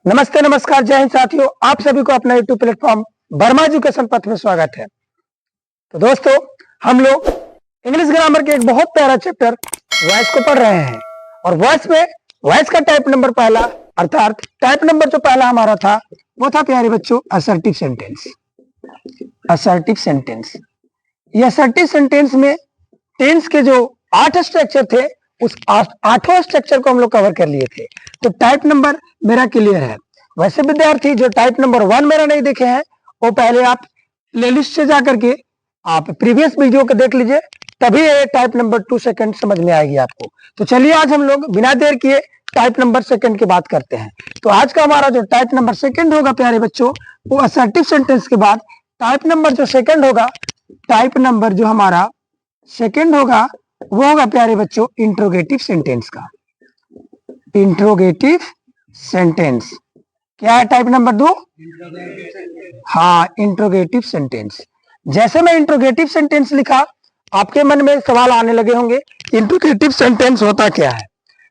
नमस्ते, नमस्कार, जय हिंद साथियों। आप सभी को अपना यूट्यूब प्लेटफॉर्म वर्मा एजुकेशन पथ में स्वागत है। तो दोस्तों, हम लोग इंग्लिश ग्रामर के एक बहुत प्यारा चैप्टर वॉइस को पढ़ रहे हैं और वॉइस का टाइप नंबर पहला, अर्थात टाइप नंबर जो पहला हमारा था वो था प्यारे बच्चों असर्टिव सेंटेंस। असर्टिव सेंटेंस, ये असर्टिव सेंटेंस में टेंस के जो 8 स्ट्रक्चर थे उस 8वां स्ट्रक्चर को हम लोग कवर कर लिए थे। तो टाइप नंबर मेरा क्लियर है। वैसे विद्यार्थी जो टाइप नंबर 1 मेरा नहीं देखे हैं वो पहले आप प्लेलिस्ट से जाकर के आप प्रीवियस वीडियो को देख लीजिए, तभी ये टाइप नंबर 2 सेकंड समझ में आएगी आपको। तो चलिए आज हम लोग बिना देर किए टाइप नंबर सेकंड की बात करते हैं। तो आज का हमारा जो टाइप नंबर सेकंड होगा प्यारे बच्चों, वो असर्टिव सेंटेंस के बाद टाइप नंबर जो सेकंड होगा, टाइप नंबर जो हमारा सेकंड होगा वो होगा प्यारे बच्चों इंट्रोगेटिव सेंटेंस का। इंट्रोगेटिव सेंटेंस क्या है टाइप नंबर 2? हाँ, इंट्रोगेटिव सेंटेंस। जैसे मैं इंट्रोगेटिव सेंटेंस लिखा, आपके मन में सवाल आने लगे होंगे इंट्रोगेटिव सेंटेंस होता क्या है।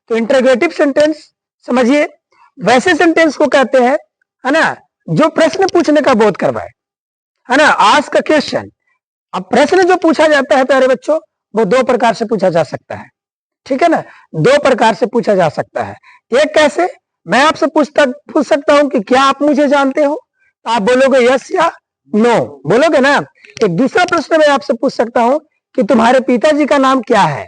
तो इंट्रोगेटिव सेंटेंस समझिए, वैसे सेंटेंस को कहते हैं, है ना, जो प्रश्न पूछने का बोध करवाए, है ना, आस्क अ क्वेश्चन। अब प्रश्न जो पूछा जाता है प्यारे बच्चों वो 2 प्रकार से पूछा जा सकता है, ठीक है ना। 2 प्रकार से पूछा जा सकता है। एक कैसे, मैं आपसे पूछ सकता हूं कि क्या आप मुझे जानते हो, तो आप बोलोगे यस या नो, बोलोगे ना। एक दूसरा प्रश्न मैं आपसे पूछ सकता हूं कि तुम्हारे पिताजी का नाम क्या है,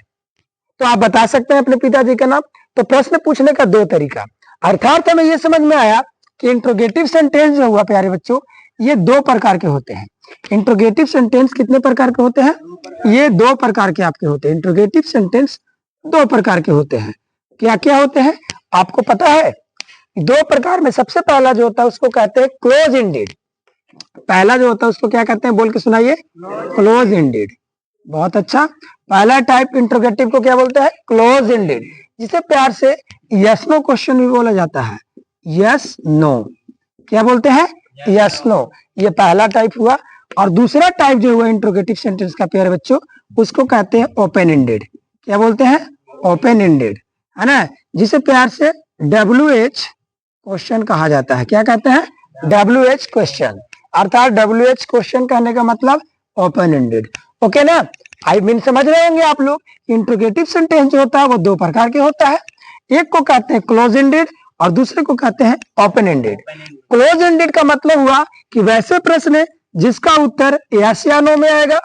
तो आप बता सकते हैं अपने पिताजी का नाम। तो प्रश्न पूछने का 2 तरीका। अर्थात हमें यह समझ में आया कि इंट्रोगेटिव सेंटेंस जो हुआ प्यारे बच्चों, ये 2 प्रकार के होते हैं। इंट्रोगेटिव सेंटेंस कितने प्रकार के होते हैं? ये 2 प्रकार के आपके होते हैं। इंट्रोगेटिव सेंटेंस 2 प्रकार के होते हैं। क्या क्या होते हैं आपको पता है? 2 प्रकार में सबसे पहला जो होता है उसको कहते हैं क्लोज एंडेड। पहला जो होता है उसको क्या कहते हैं, बोल के सुनाइए। Close ended. बहुत अच्छा। पहला टाइप इंट्रोगेटिव को क्या बोलते हैं? क्लोज एंडेड, जिसे प्यार से यस नो क्वेश्चन भी बोला जाता है। यस नो, क्या बोलते हैं? Yes no. ये पहला टाइप हुआ। और दूसरा टाइप जो हुआ इंट्रोगेटिव सेंटेंस का प्यारे बच्चों, उसको कहते हैं ओपन एंडेड। क्या बोलते हैं? ओपन एंडेड, है ना, जिसे प्यार से WH क्वेश्चन कहा जाता है। क्या कहते हैं? WH question. अर्थात WH क्वेश्चन कहने का मतलब ओपन एंडेड। ओके ना, आई मीन समझ रहे होंगे आप लोग। इंट्रोगेटिव सेंटेंस जो होता है वो 2 प्रकार के होता है। एक को कहते हैं क्लोज एंडेड और दूसरे को कहते हैं ओपन एंडेड। क्लोज एंडेड का मतलब हुआ कि वैसे प्रश्न जिसका उत्तर यस या नो में आएगा,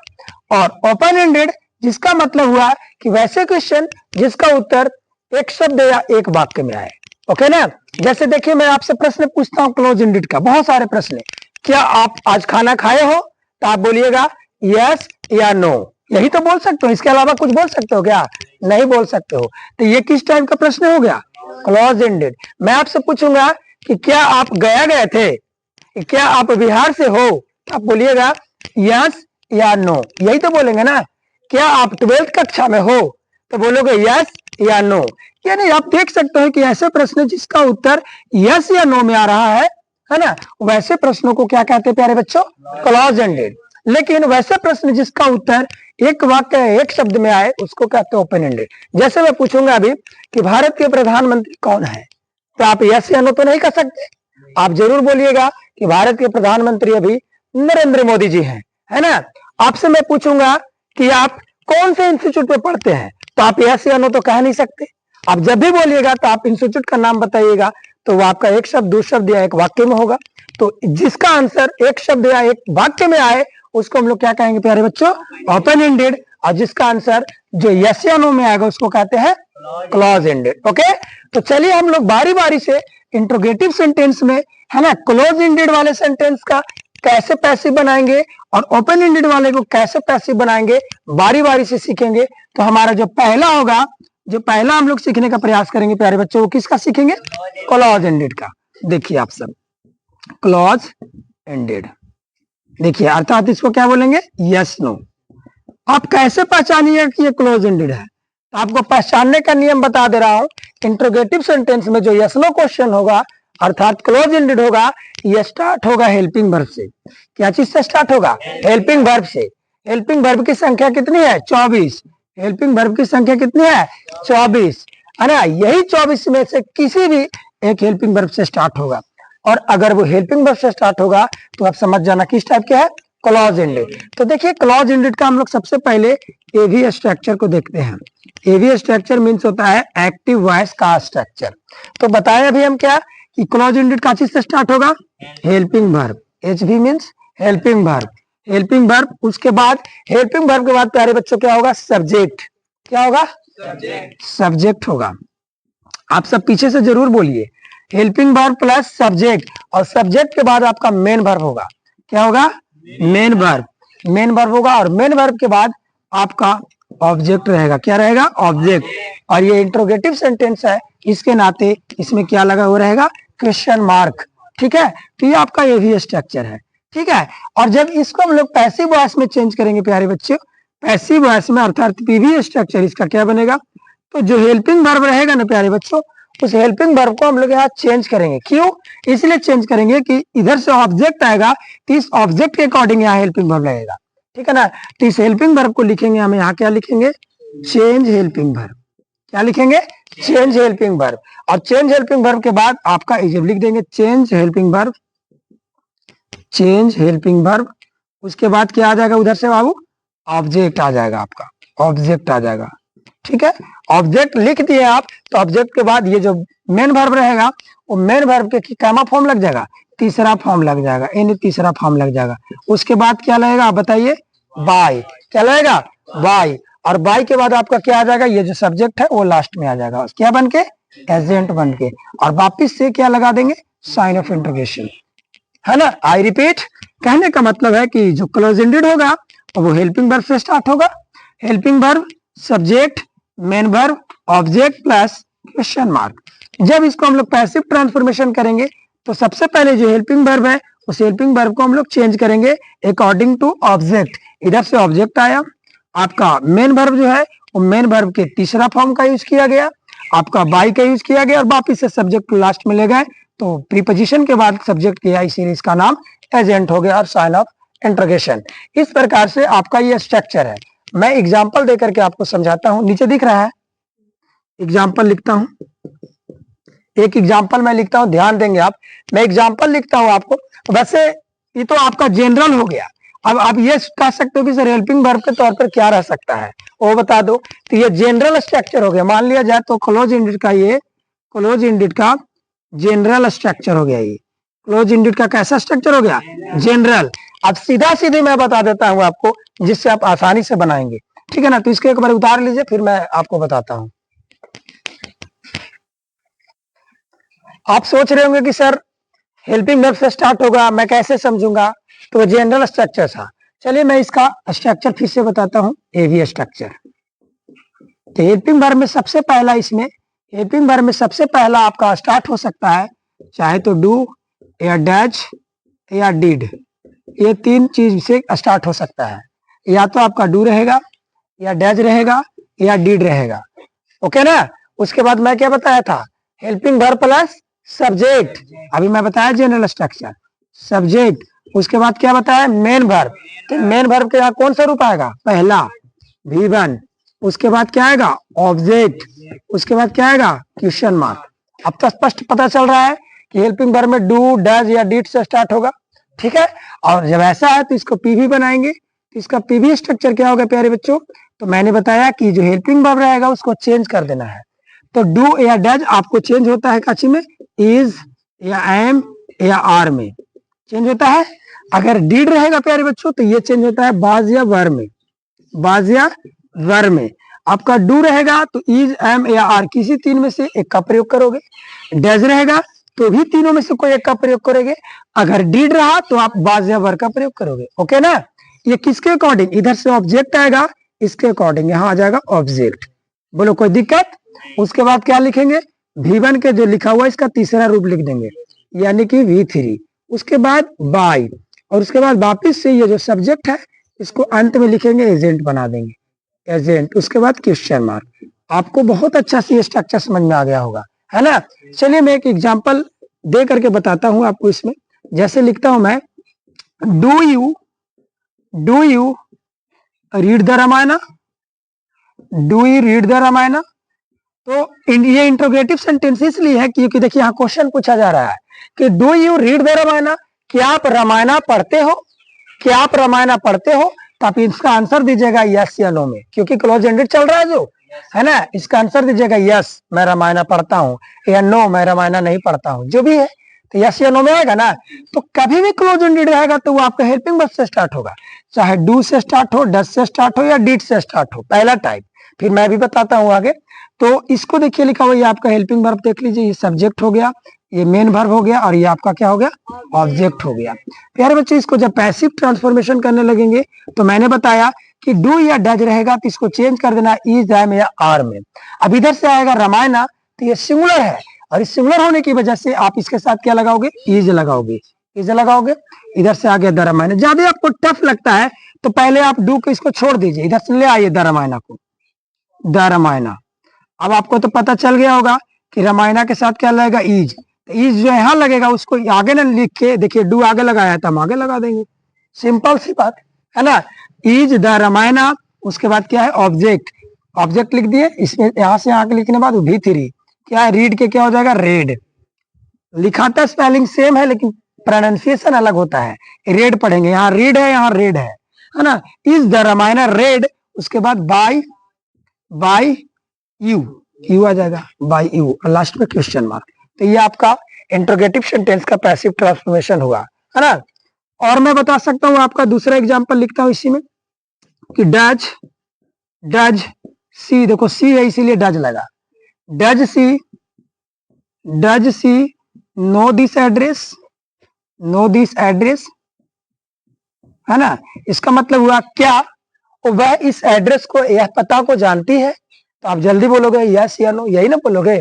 और ओपन एंडेड जिसका मतलब हुआ कि वैसे क्वेश्चन जिसका उत्तर एक शब्द या एक वाक्य में आए। ओके ना। जैसे देखिए, मैं आपसे प्रश्न पूछता हूं क्लोज एंडेड का, बहुत सारे प्रश्न। क्या आप आज खाना खाए हो, तो आप बोलिएगा यस या नो, यही तो बोल सकते हो। इसके अलावा कुछ बोल सकते हो क्या? नहीं बोल सकते हो। तो ये किस टाइप का प्रश्न हो गया? Close ended. मैं आपसे पूछूंगा कि क्या आप गया गए थे, क्या आप बिहार से हो, आप बोलिएगा यस या नो, यही तो बोलेंगे ना। क्या आप 12th कक्षा में हो, तो बोलोगे यस या नो। यानी आप देख सकते हो कि ऐसे प्रश्न जिसका उत्तर यस या नो में आ रहा है ना, वैसे प्रश्नों को क्या कहते हैं प्यारे बच्चों? Close ended. लेकिन वैसे प्रश्न जिसका उत्तर एक वाक्य एक शब्द में आए उसको कहते हैं ओपन एंडेड। जैसे मैं पूछूंगा अभी कि भारत के प्रधानमंत्री कौन है, तो आप यस या नो तो नहीं कर सकते। आप जरूर बोलिएगा कि भारत के प्रधानमंत्री अभी नरेंद्र मोदी जी हैं, है ना। आपसे मैं पूछूंगा कि आप कौन से इंस्टीट्यूट में पढ़ते हैं, तो आप यस या नो तो कह नहीं सकते। आप जब भी बोलिएगा तो आप इंस्टीट्यूट का नाम बताइएगा, तो वो आपका एक शब्द, 2 शब्द या एक वाक्य में होगा। तो जिसका आंसर एक शब्द या एक वाक्य में आए उसको हम लोग क्या कहेंगे प्यारे बच्चों? Open ended. और जिसका आंसर जो यस या नो में आएगा उसको कहते हैं क्लोज एंडेड। ओके, तो चलिए हम लोग बारी बारी से इंट्रोगेटिव सेंटेंस में, है ना, क्लोज एंडेड वाले सेंटेंस का कैसे पैसिव बनाएंगे और ओपन एंडेड वाले को कैसे पैसिव बनाएंगे, बारी बारी से सीखेंगे। तो हमारा जो पहला होगा, जो पहला हम लोग सीखने का प्रयास करेंगे प्यारे बच्चों, वो किसका सीखेंगे? क्लोज एंडेड का। देखिए आप सब, क्लोज एंडेड, देखिए अर्थात इसको क्या बोलेंगे? Yes no. आप कैसे पहचानिए कि ये क्लोज एंडेड है? तो आपको पहचानने का नियम बता दे रहा हूं। इंट्रोगेटिव सेंटेंस में जो यस नो क्वेश्चन होगा अर्थात क्लोज एंडेड होगा, ये स्टार्ट होगा हेल्पिंग वर्ब से। क्या चीज से स्टार्ट होगा? हेल्पिंग वर्ब से। हेल्पिंग वर्ब की संख्या कितनी है? 24। हेल्पिंग वर्ब की संख्या कितनी है? 24, है ना। यही 24 में से किसी भी एक हेल्पिंग वर्ब से स्टार्ट होगा। और अगर वो हेल्पिंग वर्ब से स्टार्ट होगा तो आप समझ जाना किस टाइप के है, क्लॉज एंडेड। तो देखिए क्लॉज एंडेड का हम लोग सबसे पहले एवी स्ट्रक्चर को देखते हैं। एवी स्ट्रक्चर मीन्स होता है एक्टिव वॉइस का स्ट्रक्चर। तो बताया अभी हम क्या कि क्लॉज एंडेड का चीज से स्टार्ट होगा, helping verb, HV means helping verb, helping verb. उसके बाद हेल्पिंग वर्ब के बाद प्यारे बच्चों क्या होगा, सब्जेक्ट। क्या होगा, सब्जेक्ट होगा। आप सब पीछे से जरूर बोलिए, हेल्पिंग वर्ब प्लस सब्जेक्ट, और सब्जेक्ट के बाद आपका मेन वर्ब होगा। क्या होगा, मेन वर्ब, मेन वर्ब होगा। और मेन वर्ब के बाद आपका ऑब्जेक्ट रहेगा। क्या रहेगा, ऑब्जेक्ट। और ये इंट्रोगेटिव सेंटेंस है, इसके नाते इसमें क्या लगा हुआ रहेगा, क्वेश्चन मार्क। ठीक है, तो ये आपका एवी स्ट्रक्चर है। ठीक है, और जब इसको हम लोग पैसिव वॉइस में चेंज करेंगे प्यारे बच्चों, पैसिव वॉइस में अर्थात पीवी स्ट्रक्चर इसका क्या बनेगा, तो जो हेल्पिंग वर्ब रहेगा ना प्यारे बच्चों, उस हेल्पिंग वर्ब को हम लोग यहाँ चेंज करेंगे। क्यों, इसलिए चेंज करेंगे कि इधर से ऑब्जेक्ट आएगा तो इस ऑब्जेक्ट के अकॉर्डिंग यहाँ हेल्पिंग वर्ब लगेगा। ठीक है ना, तो इस हेल्पिंग वर्ब को लिखेंगे हम यहाँ, क्या लिखेंगे, चेंज हेल्पिंग वर्ब। क्या लिखेंगे, चेंज हेल्पिंग वर्ब। और चेंज हेल्पिंग वर्ब के बाद आपका जब लिख देंगे change helping verb, change helping verb, उसके बाद क्या आ जाएगा उधर से बाबू, ऑब्जेक्ट आ जाएगा, आपका ऑब्जेक्ट आ जाएगा। ठीक है, ऑब्जेक्ट लिख दिए आप, तो ऑब्जेक्ट के बाद ये जो मेन वर्ब रहेगा, वो मेन वर्ब के कैमा फॉर्म लग जाएगा, तीसरा फॉर्म लग जाएगा, यानी तीसरा फॉर्म लग जाएगा। उसके बाद क्या लगेगा आप बताइए, बाय। क्या लगेगा, बाय। और बाय के बाद आपका क्या आ जाएगा, ये जो सब्जेक्ट है वो लास्ट में आ जाएगा, क्या बन के, एजेंट बन के। और वापिस से क्या लगा देंगे, साइन ऑफ इंटरोगेशन, है ना। आई रिपीट, कहने का मतलब है कि जो क्लोज एंडेड होगा वो हेल्पिंग वर्ब से स्टार्ट होगा, helping verb, subject, main verb, object plus question mark. जब इसको हम लोग पैसिव ट्रांसफॉर्मेशन करेंगे तो सबसे पहले जो हेल्पिंग वर्ब है उस हेल्पिंग वर्ब को हम लोग चेंज करेंगे अकॉर्डिंग टू ऑब्जेक्ट। इधर से ऑब्जेक्ट आया, आपका मेन वर्ब जो है वो मेन वर्ब के तीसरा फॉर्म का यूज किया गया, आपका बाय का यूज किया गया, और वापिस से सब्जेक्ट लास्ट में ले गए, तो प्रीपोजिशन के बाद सब्जेक्ट किया, इसीलिए इसका नाम एजेंट हो गया और साइन ऑफ इंटरोगेशन। इस प्रकार से आपका ये स्ट्रक्चर है। मैं एग्जांपल देकर के आपको समझाता हूं, नीचे दिख रहा है, एग्जांपल लिखता हूं, एक एग्जांपल मैं लिखता हूं, ध्यान देंगे आप। मैं एग्जांपल लिखता हूं आपको, वैसे ये तो आपका जनरल हो गया। अब आप ये कह सकते हो कि सर हेल्पिंग वर्ब के तौर पर क्या रह सकता है, वो बता दो। तो ये जनरल स्ट्रक्चर हो गया, मान लिया जाए तो क्लोज एंडेड का, ये क्लोज एंडेड का जनरल स्ट्रक्चर हो गया। ये क्लोज एंडेड का कैसा स्ट्रक्चर हो गया, जनरल। अब सीधा सीधे मैं बता देता हूं आपको, जिससे आप आसानी से बनाएंगे। ठीक है ना, तो इसको एक बार उतार लीजिए, फिर मैं आपको बताता हूं। आप सोच रहे होंगे कि सर हेल्पिंग वर्ब से स्टार्ट होगा, मैं कैसे समझूंगा, तो जनरल स्ट्रक्चर था। चलिए मैं इसका स्ट्रक्चर फिर से बताता हूं, एवी स्ट्रक्चर। तो हेल्पिंग वर्ब में सबसे पहला, इसमें हेल्पिंग वर्ब में सबसे पहला आपका स्टार्ट हो सकता है चाहे तो डू या डैच या डिड, ये तीन चीज से स्टार्ट हो सकता है। या तो आपका डू रहेगा, या डैच रहेगा, या डिड रहेगा। ओके ना। उसके बाद मैं क्या बताया था, हेल्पिंग वर्ब प्लस सब्जेक्ट। अभी मैं बताया जनरल स्ट्रक्चर, सब्जेक्ट। उसके बाद क्या बताया, मेन वर्ब। तो मेन वर्ब के यहाँ कौन सा रूप आएगा, पहला V1। उसके बाद क्या आएगा, ऑब्जेक्ट। उसके बाद क्या आएगा, क्वेश्चन मार्क। अब तो स्पष्ट पता चल रहा है कि हेल्पिंग वर्ब में डू, डैश या डिड से स्टार्ट होगा। ठीक है, और जब ऐसा है तो इसको पीवी बनाएंगे। तो इसका पीवी स्ट्रक्चर क्या होगा प्यारे बच्चों, तो मैंने बताया कि जो हेल्पिंग वर्ब रहेगा उसको चेंज कर देना है। तो डू या डैश आपको चेंज होता है काची में, इज या एम या आर में चेंज होता है। अगर डिड रहेगा प्यारे बच्चों तो ये चेंज होता है बाज या वर में, बाज या वर में। आपका डू रहेगा तो इज, एम या आर किसी तीन में से एक का प्रयोग करोगे। डैश रहेगा तो भी तीनों में से कोई एक का प्रयोग करोगे। अगर डिड रहा तो आप बाज या वर का प्रयोग करोगे। ओके ना। ये किसके अकॉर्डिंग, इधर से ऑब्जेक्ट आएगा, इसके अकॉर्डिंग यहाँ आ जाएगा ऑब्जेक्ट। बोलो कोई दिक्कत। उसके बाद क्या लिखेंगे, V1 के जो लिखा हुआ इसका तीसरा रूप लिख देंगे, यानी कि V3। उसके बाद बाय, और उसके बाद वापिस से ये जो सब्जेक्ट है इसको अंत में लिखेंगे, एजेंट बना देंगे, एजेंट। उसके बाद क्वेश्चन मार्क। आपको बहुत अच्छा से ये स्ट्रक्चर समझ में आ गया होगा, है ना। चलिए मैं एक एग्जांपल दे करके बताता हूं आपको। इसमें जैसे लिखता हूं मैं, do you read the Ramayana, do you read the Ramayana. तो ये इंट्रोगेटिव सेंटेंस इसलिए है क्योंकि देखिए यहाँ क्वेश्चन पूछा जा रहा है। कि do you read the Ramayana, क्या आप रामायणा पढ़ते हो, क्या आप रामायणा पढ़ते हो, तो आप इसका आंसर दीजिएगा यस या नो में, क्योंकि क्लोज एंडेड चल रहा है जो है ना, इसका आंसर दीजिएगा यस मैं रामायणा पढ़ता हूँ, या नो मैं रामायणा नहीं पढ़ता हूँ, जो भी है तो यस या नो में आएगा ना। तो कभी भी क्लोज एंडेड रहेगा तो वो आपका हेल्पिंग वर्ब से स्टार्ट होगा, चाहे डू से स्टार्ट हो, डज से स्टार्ट हो, या डिड से स्टार्ट हो, पहला टाइप। फिर मैं भी बताता हूँ आगे। तो इसको देखिए लिखा हुआ, ये आपका हेल्पिंग वर्ब देख लीजिए, ये सब्जेक्ट हो गया, ये मेन वर्ब हो गया, और ये आपका क्या हो गया, ऑब्जेक्ट हो गया। प्यारे बच्चे, इसको जब पैसिव ट्रांसफॉर्मेशन करने लगेंगे तो मैंने बताया कि डू या डज रहेगा तो इसको चेंज कर देना इज, एम या आर में। अब इधर से आएगा रामायणा, तो ये सिंगुलर है, और इस सिंगुलर होने की वजह से आप इसके साथ क्या लगाओगे, इज लगाओगे, इज लगाओगे। इधर से आ गया द रामायण। ज्यादा आपको टफ लगता है तो पहले आप डू को इसको छोड़ दीजिए, इधर से ले आइए द रामायणा को, द रामायणा। अब आपको तो पता चल गया होगा कि रामायणा के साथ क्या लगेगा, इज। तो इज जो यहाँ लगेगा उसको आगे ना लिख के, देखिए डू आगे लगाया था, हम आगे लगा देंगे, सिंपल सी बात है ना। इज द रामायणा, उसके बाद क्या है, ऑब्जेक्ट, ऑब्जेक्ट लिख दिए, इसमें यहाँ से आगे लिखने बाद भी3 क्या है, रीड के क्या हो जाएगा, रेड। लिखा था स्पेलिंग सेम है लेकिन प्रोनाउंसिएशन अलग होता है, रेड पढ़ेंगे, यहाँ रीड है, यहाँ रेड है ना। इज द रामायणा रेड, उसके बाद बाय यू, यू आ जाएगा, बाय यू, लास्ट में क्वेश्चन मार्क। तो ये आपका इंट्रोगेटिव सेंटेंस का पैसिव ट्रांसफॉर्मेशन हुआ, है ना। और मैं बता सकता हूँ आपका दूसरा एग्जांपल लिखता हूँ इसी में, कि डज सी, देखो सी है इसीलिए डज लगा, does she know this address, है ना। इसका मतलब हुआ क्या, वह इस एड्रेस को, यह पता को जानती है। तो आप जल्दी बोलोगे यस या नो, यही ना बोलोगे,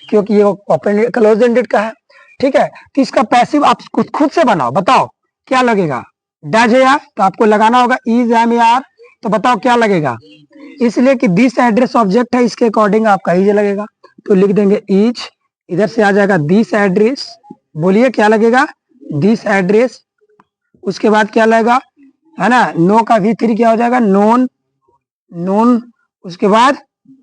क्योंकि ये ओपन क्लोज एंडेड का है, ठीक है। तो इसका पैसिव आप खुद से बनाओ, बताओ क्या लगेगा, डज है यार तो आपको लगाना होगा इज, एम या आर, तो बताओ क्या लगेगा, इसलिए कि दिस एड्रेस ऑब्जेक्ट है, इसके अकॉर्डिंग आपका इज लगेगा, तो लिख देंगे इज। इधर से आ जाएगा दिस एड्रेस, बोलिए क्या लगेगा, दिस एड्रेस। उसके बाद क्या लगेगा, है ना, नो का v3 क्या हो जाएगा, नोन। उसके बाद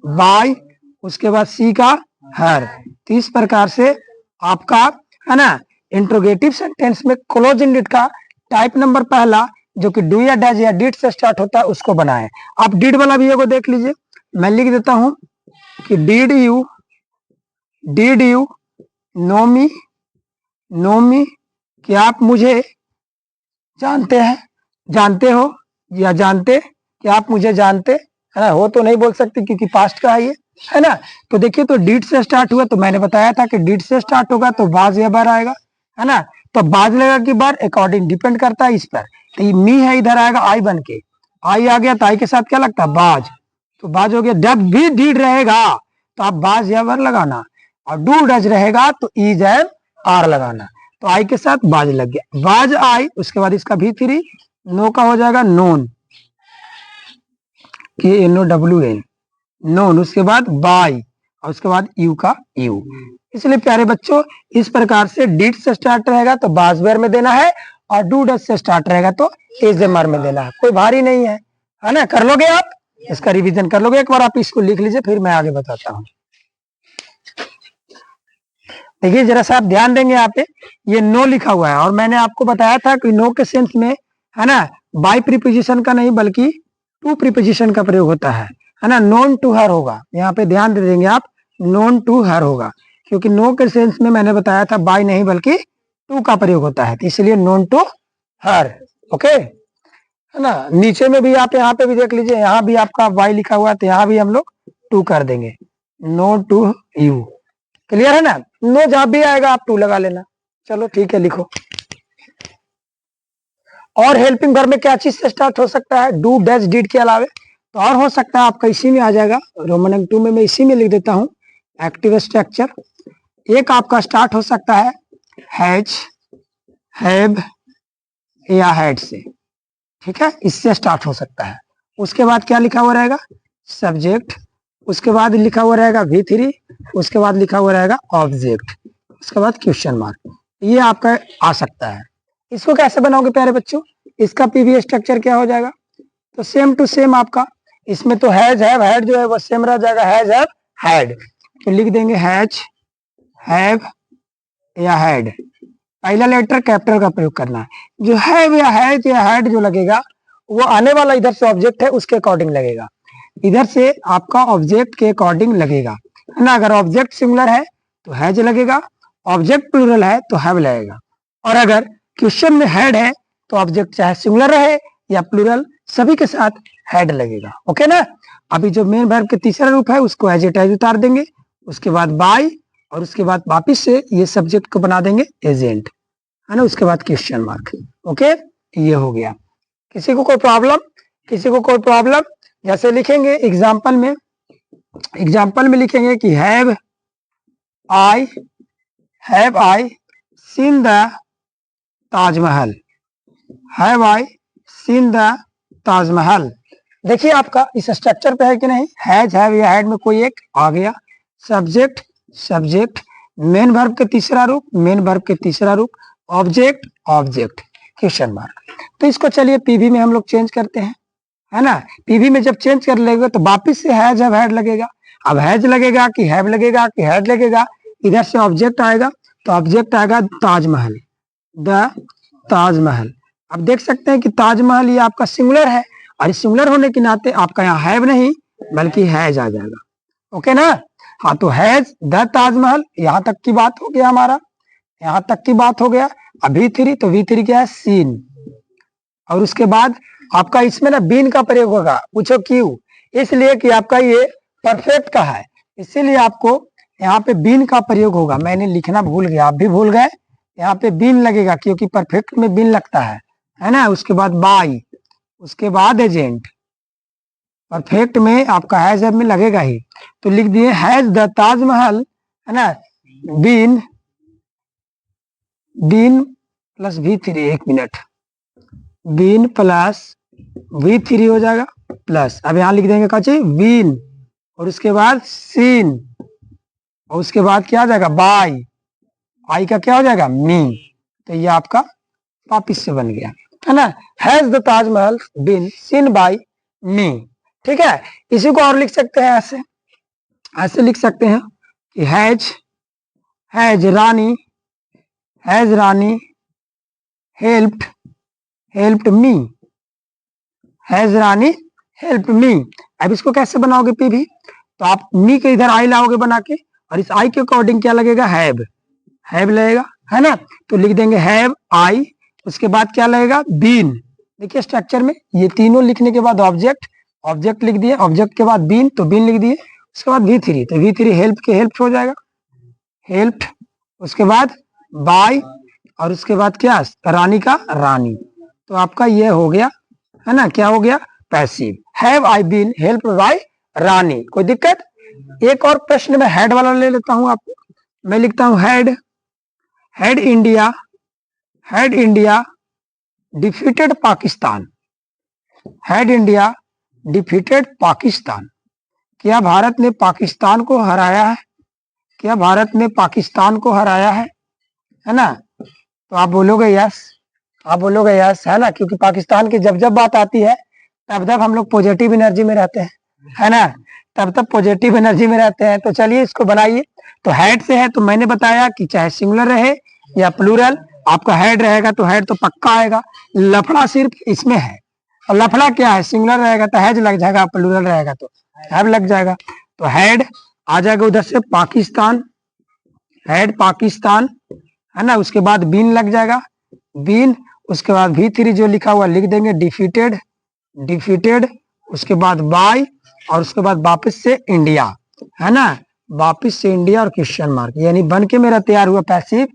बाय, उसके बाद सी का हर। तो इस प्रकार से आपका, है ना, इंट्रोगेटिव सेंटेंस में क्लोज एंडेड का टाइप नंबर पहला, जो कि डू या डज या डिड से स्टार्ट होता है, उसको बनाए। आप डिड वाला भी एगो देख लीजिए, मैं लिख देता हूं कि डिड यू नो मी, क्या आप मुझे जानते हो, या जानते, क्या आप मुझे जानते, है ना। हो तो नहीं बोल सकते क्योंकि पास्ट का है ये, है ना। तो देखिए, तो डिड से स्टार्ट हुआ, तो मैंने बताया था कि डिड से स्टार्ट होगा तो बाज या बार आएगा, है ना। तो बाज लगेगा कि बार, अकॉर्डिंग डिपेंड करता है इस पर। तो ये मी है, इधर आएगा आई बन के, आई आ गया तो आई के साथ क्या लगता है, बाज, तो बाज हो गया। जब भी डिड रहेगा तो आप बाज या बार लगाना, और डू डज रहेगा तो इज एंड आर लगाना। तो आई के साथ बाज लग गया, बाज आई, उसके बाद इसका v3, नो का हो जाएगा नोन, KNOWN, नोन। उसके बाद बाय, और उसके बाद यू का यू। इसलिए प्यारे बच्चों, इस प्रकार से डिड से स्टार्ट रहेगा तो बाजवेर में देना है, और डू डज से स्टार्ट रहेगा तो एजमर में देना है, कोई भारी नहीं है ना। कर लोगे आप, इसका रिवीजन कर लोगे, एक बार आप इसको लिख लीजिए, फिर मैं आगे बताता हूँ। देखिए जरा सा आप ध्यान देंगे यहाँ पे, ये नो लिखा हुआ है, और मैंने आपको बताया था कि नो के सेंस में, है ना, बाय प्रीपोजिशन का नहीं बल्कि टू प्रीपोजिशन का प्रयोग होता है ना। नोन टू हर होगा, यहाँ पे ध्यान दे देंगे आप, नोन टू हर होगा, क्योंकि नो के सेंस में मैंने बताया था बाय नहीं बल्कि टू का प्रयोग होता है, इसलिए नोन टू हर, ओके, है ना। नीचे में भी आप यहाँ पे भी देख लीजिए, यहाँ भी आपका बाय लिखा हुआ है, तो यहाँ भी हम लोग टू कर देंगे, नो टू यू, क्लियर है ना। नो जहां भी आएगा आप टू लगा लेना, चलो ठीक है, लिखो। और हेल्पिंग वर्ब में क्या चीज से स्टार्ट हो सकता है, डू डज डिड के अलावे, तो और हो सकता है आपका इसी में आ जाएगा, रोमन अंक 2 में मैं इसी में लिख देता हूं, एक्टिव स्ट्रक्चर। एक आपका स्टार्ट हो सकता है हैज, हैव या हैड से, ठीक है, इससे स्टार्ट हो सकता है। उसके बाद क्या लिखा हुआ रहेगा, सब्जेक्ट, उसके बाद लिखा हुआ रहेगा v3, उसके बाद लिखा हुआ रहेगा ऑब्जेक्ट, उसके बाद क्वेश्चन मार्क, ये आपका आ सकता है। इसको कैसे बनाओगे प्यारे बच्चों, इसका पीवी स्ट्रक्चर क्या हो जाएगा, तो सेम टू सेम आपका, इसमें तो हैज हैव हैड जो है वो सेम रह जाएगा, हैज हैव हैड, तो लिख देंगे हैज हैव या हैड, पहला लेटर कैपिटल का प्रयोग करना है। जो है या हैड जो लगेगा वो आने वाला इधर से ऑब्जेक्ट है उसके अकॉर्डिंग लगेगा, इधर से आपका ऑब्जेक्ट के अकॉर्डिंग लगेगा, है ना। अगर ऑब्जेक्ट सिंगुलर है तो हैज लगेगा, ऑब्जेक्ट प्लूरल है तो हैव लगेगा। और अगर क्वेश्चन में हैड है तो ऑब्जेक्ट चाहे सिंगुलर रहे या प्लूरल सभी के साथ हैड लगेगा। ओके ना। अभी जो मेन वर्ब के तीसरा रूप है उसको एज इट इज उतार देंगे, उसके बाद बाय, और उसके बाद वापिस से ये सब्जेक्ट को बना देंगे एजेंट, है ना। उसके बाद क्वेश्चन मार्क। ओके, ये हो गया। किसी को कोई प्रॉब्लम, किसी को कोई प्रॉब्लम? जैसे लिखेंगे एग्जाम्पल में लिखेंगे कि have I seen the Taj Mahal, have I seen the Taj Mahal. देखिए आपका इस स्ट्रक्चर पे है कि नहीं, हैज, हैव या हैड में कोई एक आ गया, सब्जेक्ट, मेन वर्ब के तीसरा रूप, ऑब्जेक्ट, क्वेश्चन मार्क। तो इसको चलिए पीवी में हम लोग चेंज करते हैं, है ना। पीवी में जब चेंज कर लेंगे तो वापिस से हैज, हैव, हैड लगेगा। अब हैज लगेगा कि हैव लगेगा कि हैड लगेगा, इधर से ऑब्जेक्ट आएगा तो ऑब्जेक्ट आएगा ताजमहल, द ताजमहल। अब देख सकते हैं कि ताजमहल ये आपका सिंगुलर है, और इस सिंगुलर होने के नाते आपका यहाँ हैव नहीं बल्कि हैज आ जाएगा। ओके ना। हाँ, तो हैज द ताजमहल, यहाँ तक की बात हो गया हमारा, यहाँ तक की बात हो गया। अब V3, तो V3 क्या है, सीन। और उसके बाद आपका इसमें ना बीन का प्रयोग होगा। पूछो क्यों? इसलिए कि आपका ये परफेक्ट का है, इसीलिए आपको यहाँ पे बीन का प्रयोग होगा। मैंने लिखना भूल गया, आप भी भूल गए। यहाँ पे बीन लगेगा क्योंकि परफेक्ट में बीन लगता है ना। उसके बाद बाय, उसके बाद एजेंट, परफेक्ट में आपका हैज में लगेगा ही, तो लिख दिए हैज द ताजमहल, है ना। बीन प्लस V3, एक मिनट, बीन प्लस V3 हो जाएगा प्लस, अब यहाँ लिख देंगे काची बीन, और उसके बाद सीन, और उसके बाद क्या आ जाएगा बाय, आई का क्या हो जाएगा मी। तो ये आपका वापिस से बन गया, है ना। Has the Taj Mahal been seen bye मी। ठीक है, इसी को और लिख सकते हैं ऐसे लिख सकते हैं कि has Rani helped me, has Rani help me. अब इसको कैसे बनाओगे पीवी? तो आप मी के इधर आई लाओगे बना के, और इस आई के अकॉर्डिंग क्या लगेगा, हैव लगेगा, है ना। तो लिख देंगे हैव आई, उसके बाद क्या लगेगा, बीन। देखिए स्ट्रक्चर में ये तीनों लिखने के बाद ऑब्जेक्ट लिख दिए, ऑब्जेक्ट के बाद बीन, तो बीन लिख दिए। उसके बाद V3, तो V3 हेल्प के हेल्प हो जाएगा, हेल्प्ड। उसके बाद बाय, और उसके बाद क्या, रानी का रानी। तो आपका ये हो गया, है ना, क्या हो गया, passive. Have I been help by Rani. कोई दिक्कत? एक और प्रश्न में हेड वाला ले लेता हूं आपको। मैं लिखता हूं head India defeated Pakistan, head India defeated Pakistan. क्या भारत ने पाकिस्तान को हराया है? क्या भारत ने पाकिस्तान को हराया है ना। तो आप बोलोगे यस, है ना, क्योंकि पाकिस्तान की जब जब बात आती है तब तब हम लोग पॉजिटिव एनर्जी में रहते हैं, है ना, तब पॉजिटिव एनर्जी में रहते हैं। तो चलिए इसको बनाइए। तो हेड से है, तो मैंने बताया कि चाहे सिंगुलर रहे या प्लूरल, आपका हेड रहेगा तो हेड तो पक्का आएगा। लफड़ा सिर्फ इसमें है, और लफड़ा क्या है, सिंगुलर रहेगा तो हैज लग जाएगा, प्लूरल रहेगा तो हैव लग जाएगा। तो हेड आ जाएगा उधर से पाकिस्तान, हेड पाकिस्तान, है ना। उसके बाद बीन लग जाएगा, बीन। उसके बाद V3 जो लिखा हुआ लिख देंगे डिफीटेड। उसके बाद बाय, और उसके बाद वापस से इंडिया, है ना, वापस से इंडिया और क्वेश्चन मार्क, यानी बन के मेरा तैयार हुआ passive,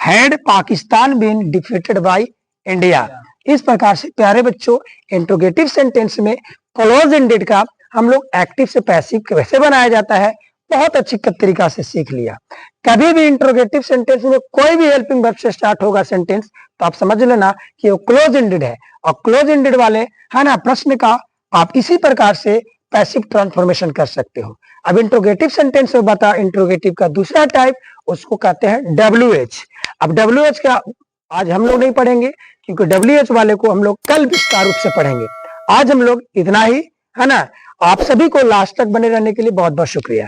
had Pakistan been defeated by India. इस प्रकार से प्यारे बच्चों, इंट्रोगेटिव सेंटेंस में क्लोज एंडेड का हम लोग एक्टिव से पैसिव कैसे बनाया जाता है बहुत अच्छी तरीका से सीख लिया। कभी भी इंट्रोगेटिव सेंटेंस में कोई भी हेल्पिंग वर्ब से स्टार्ट होगा सेंटेंस, तो आप समझ लेना कि वो क्लोज एंडेड है, और क्लोज एंडेड वाले, है ना, प्रश्न का आप इसी प्रकार से पैसिव ट्रांसफॉर्मेशन कर सकते हो। अब इंट्रोगेटिव सेंटेंस में बता, इंट्रोगेटिव का दूसरा टाइप उसको कहते हैं WH। अब WH का आज हम लोग नहीं पढ़ेंगे, क्योंकि WH वाले को हम लोग कल विस्तार रूप से पढ़ेंगे। आज हम लोग इतना ही, है ना। आप सभी को लास्ट तक बने रहने के लिए बहुत बहुत शुक्रिया।